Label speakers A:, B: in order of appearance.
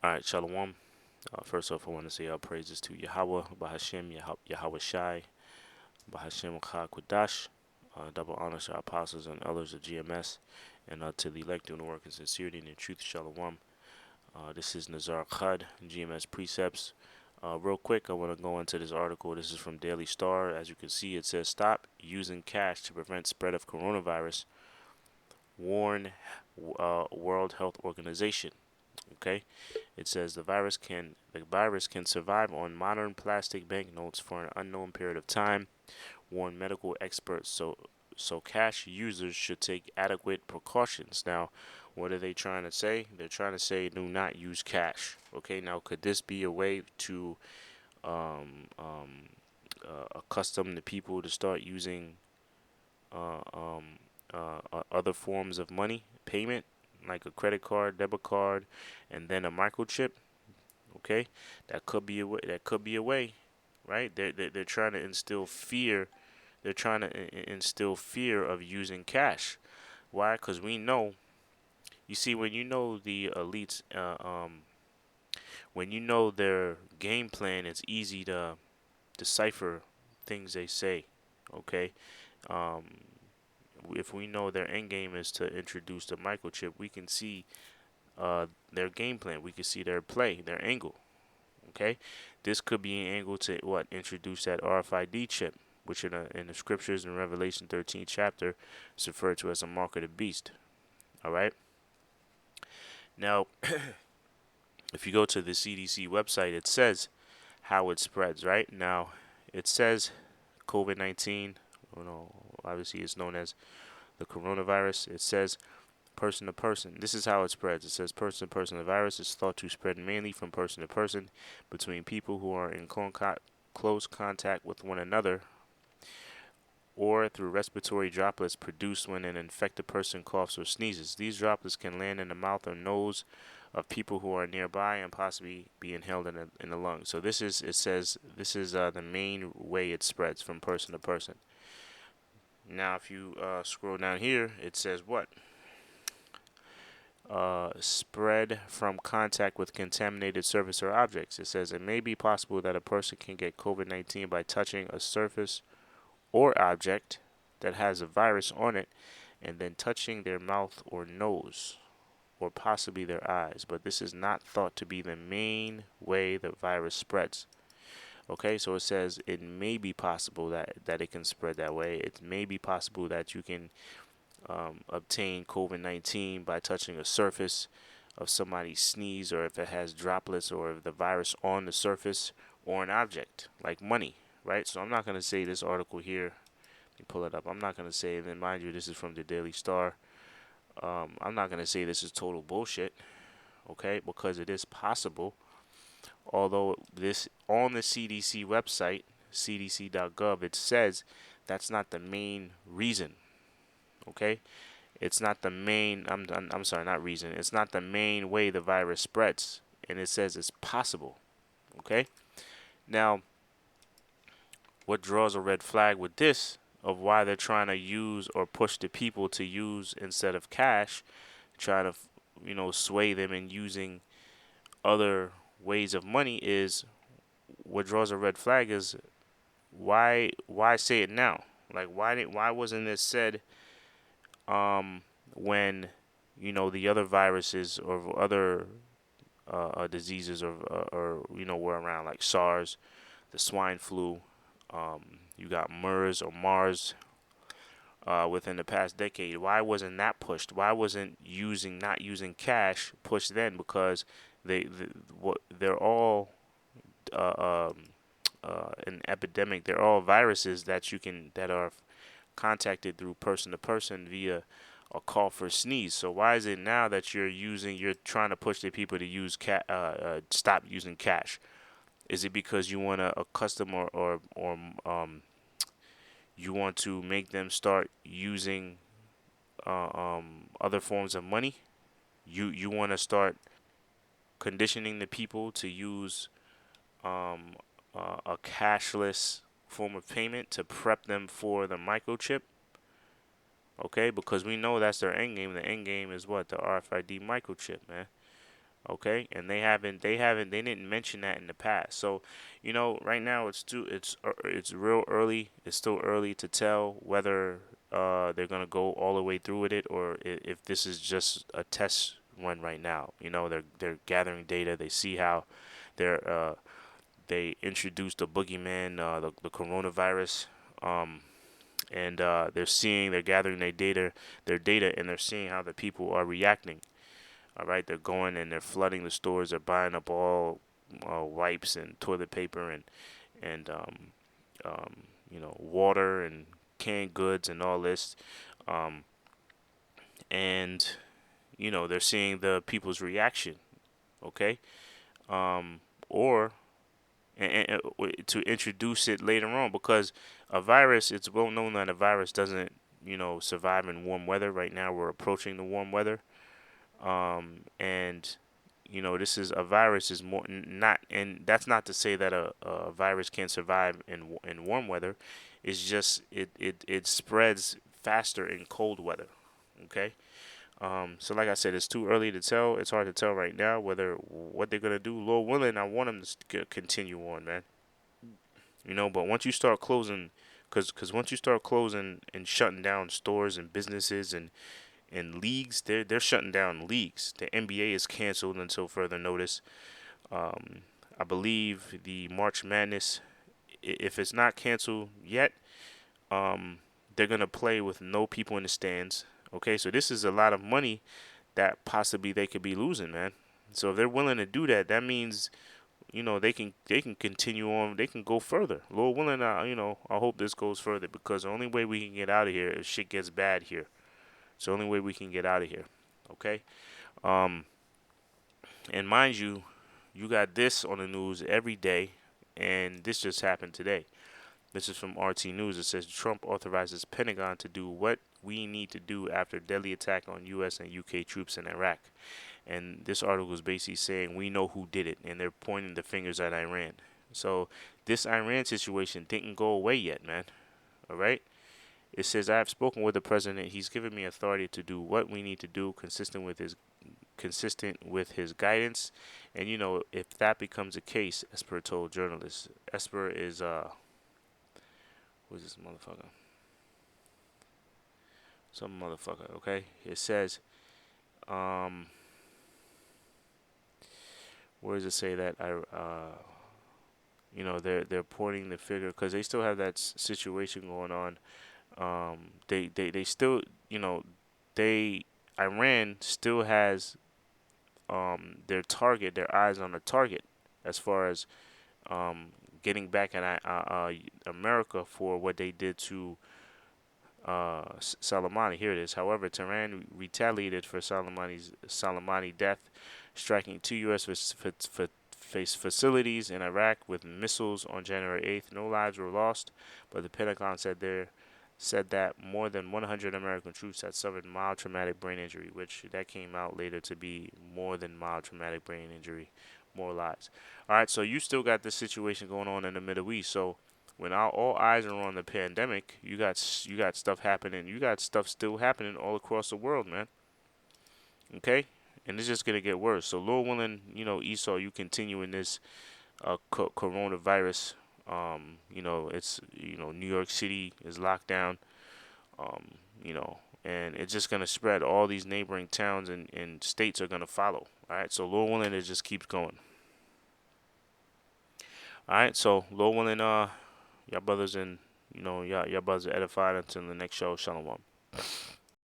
A: All right, shalawam. First off, I want to say all praises to Yahawah, bahasham, Yahawashi, bahasham Qudash. Double honors to our apostles and elders of GMS, and to the elect doing the work in sincerity and in truth, shalawam. This is Nazar Khad, GMS Precepts. Real quick, I want to go into this article. This is from Daily Star. As you can see, it says, "Stop using cash to prevent spread of coronavirus," warn World Health Organization. Okay, it says the virus can survive on modern plastic banknotes for an unknown period of time, warn medical experts. So cash users should take adequate precautions. Now, what are they trying to say? They're trying to say do not use cash. Okay, now could this be a way to um, um, accustom the people to start using uh, um, other forms of money payment, like a credit card, debit card, and then a microchip? Okay, that could be a way. That could be a way, right? They're trying to instill fear. They're trying to instill fear of using cash. Why? Because we know. You see, when you know the elites, when you know their game plan, it's easy to decipher things they say. Okay, um, if we know their end game is to introduce the microchip, we can see their game plan. We can see their play, their angle. Okay, this could be an angle to what introduce that RFID chip, which in the scriptures in Revelation 13 chapter is referred to as a mark of the beast. All right. Now, if you go to the CDC website, it says how it spreads. Right now, it says COVID-19. You know, obviously it's known as the coronavirus. It says person to person. This is how it spreads. It says person to person. The virus is thought to spread mainly from person to person between people who are in close contact with one another or through respiratory droplets produced when an infected person coughs or sneezes. These droplets can land in the mouth or nose of people who are nearby and possibly be inhaled in the lungs. So it says this is the main way it spreads from person to person. Now, if you scroll down here, it says what? Spread from contact with contaminated surface or objects. It says it may be possible that a person can get COVID-19 by touching a surface or object that has a virus on it and then touching their mouth or nose or possibly their eyes. But this is not thought to be the main way the virus spreads. Okay, so it says it may be possible that it can spread that way. It may be possible that you can obtain COVID-19 by touching a surface of somebody's sneeze, or if it has droplets, or if the virus on the surface, or an object like money, right? So I'm not going to say this article here. Let me pull it up. I'm not going to say, and mind you, this is from the Daily Star. I'm not going to say this is total bullshit, okay? Because it is possible. Although this on the CDC website, cdc.gov, it says that's not the main reason, okay? It's not the main. I'm sorry, not reason. It's not the main way the virus spreads, and it says it's possible. Okay. Now, what draws a red flag with this of why they're trying to use or push the people to use instead of cash, trying to sway them in using other ways of money is what draws a red flag is why say it now? Like why wasn't this said when the other viruses or other diseases or were around, like SARS, the swine flu, you got MERS or Mars within the past decade. Why wasn't that pushed? Why wasn't not using cash pushed then? Because they're all an epidemic. They're all viruses that are contacted through person to person via a cough or sneeze. So why is it now that you're trying to push the people to stop using cash? Is it because you want to accustom or you want to make them start using other forms of money? You want to start conditioning the people to use um, a cashless form of payment to prep them for the microchip? Okay, because we know that's their end game. The end game is what? The RFID microchip, man. Okay, and they didn't mention that in the past. So, right now it's real early. It's still early to tell whether they're gonna go all the way through with it, or if this is just a test run right now. They're gathering data. They see how they introduced the boogeyman, the coronavirus, um, and they're gathering their data, and they're seeing how the people are reacting. All right, they're going and they're flooding the stores. They're buying up all wipes and toilet paper and water and canned goods and all this. Um, and they're seeing the people's reaction. Okay, um, or to introduce it later on, because a virus. It's well known that a virus doesn't survive in warm weather. Right now, we're approaching the warm weather. And this is a virus is more not, and that's not to say that a virus can't survive in warm weather. It's just it spreads faster in cold weather. Okay. So like I said, it's too early to tell. It's hard to tell right now whether what they're gonna do. Lord willing, I want them to continue on, man. But once you start closing, cause once you start closing and shutting down stores and businesses and leagues, they're shutting down leagues. The NBA is canceled until further notice. Um, I believe the March Madness, if it's not canceled yet, they're gonna play with no people in the stands. Okay, so this is a lot of money that possibly they could be losing, man. So if they're willing to do that, that means they can continue on. They can go further. Lord willing, I hope this goes further, because the only way we can get out of here if shit gets bad here. It's the only way we can get out of here. Okay. Um, and mind you, you got this on the news every day, and this just happened today. This is from RT News. It says Trump authorizes Pentagon to do what we need to do after deadly attack on U.S. and U.K. troops in Iraq. And this article is basically saying we know who did it, and they're pointing the fingers at Iran. So this Iran situation didn't go away yet, man. All right. It says I have spoken with the president. He's given me authority to do what we need to do, consistent with his guidance. And if that becomes a case, Esper told journalists. Esper is who's this motherfucker? Some motherfucker. Okay. It says where does it say that they're pointing the finger because they still have that situation going on. They still they Iran still has their eyes on the target, as far as um, getting back at America for what they did to Soleimani. Here it is. However, Tehran retaliated for Soleimani death, striking two U.S. Facilities in Iraq with missiles on January 8th. No lives were lost, but the Pentagon said that more than 100 American troops had suffered mild traumatic brain injury, which that came out later to be more than mild traumatic brain injury, more lives. All right, so you still got this situation going on in the Middle East. So when all eyes are on the pandemic, you got stuff happening. You got stuff still happening all across the world, man. Okay, and it's just gonna get worse. So Lord willing, Esau, you continue in this coronavirus. It's New York City is locked down. Um, and it's just gonna spread. All these neighboring towns and states are gonna follow. All right, so Lord willing, it just keeps going. All right, so Lord willing, y'all brothers and y'all brothers are edified until the next show. Shalom.